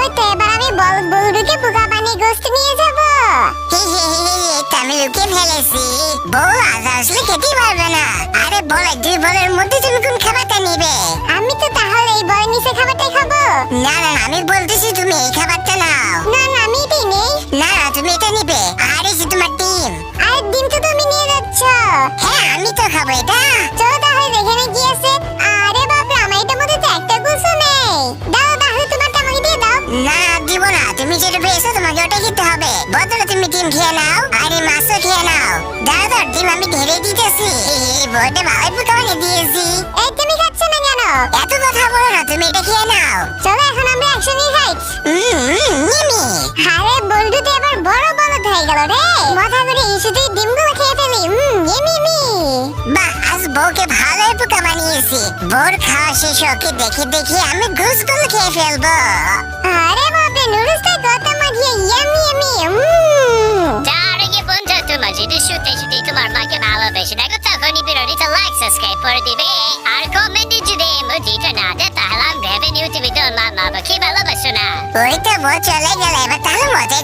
ওই তো এবার আমি বলদুকে পোকা পানি গোস্ত নিয়ে যাব। এটা আমি লুকিয়ে ফেলেছি। বউ আজ আসলে খেতেই পারবে না। আরে বলে দুই বলের মধ্যে তুমি কোন খাবারটা নিবে? আমি তো তাহলে এই বলের নিচে খাবারটাই খাবো। না না আমি বলতেছি তুমি এই খাবারটা নাও। না না আমি এটাই নেই। না তুমি এটা নিবে। আর এই যে তোমার ডিম। আর ডিম তো তুমি নিয়ে যাচ্ছ। হ্যাঁ আমি তো খাবো এটা। চলো তাহলে এখানে কি আছে? আরে বাপরে আমার এটার মধ্যে তো একটা কুসু নেই। দাও তাহলে তোমারটা আমাকে দিয়ে দাও। না দিব না, তুমি যেটা পেয়েছো তোমাকে ওটা খেতে হবে। বদলে তুমি ডিম খেয়ে নাও আর এই মাছও খেয়ে নাও। দাদা ডিম আমি ঢেলে দিতেছি। বইটা ভালো পোকা বানিয়ে দিয়েছি। এই তুমি খাচ্ছ না কেন? এত কথা বলো না, তুমি এটা খেয়ে নাও। চলো এখন আমরা একসঙ্গে খাই। নিমি। আরে বল্টু তো এবার বড় বলদ হয়ে গেল রে। মাথা করে শুধু ডিমগুলো খেয়ে ফেলি। ইমি। বাহ আজ বউকে ভালোই পোকা বানিয়েছি। বউর খাওয়া শেষ ওকে দেখে দেখে আমি ঘুষগুলো খেয়ে ফেলবো। আরে বাপরে নুডলসটা কত মজা। ইয়ামি। তার আগে বন্ধু তোমার যদি শুতে শুতে তোমার মাকে ভালোবেসে দেখো তখনই ভিডিওটা লাইক সাবস্ক্রাইব করে দিবে আর কমেন্টে যদি ইমোজিটা না দেয় তাহলে আমি ভেবে নিউ তুমি তোমার মা বাবাকে ভালোবাসো না। ওই তো বউ চলে গেলে এবার তাহলে মজাই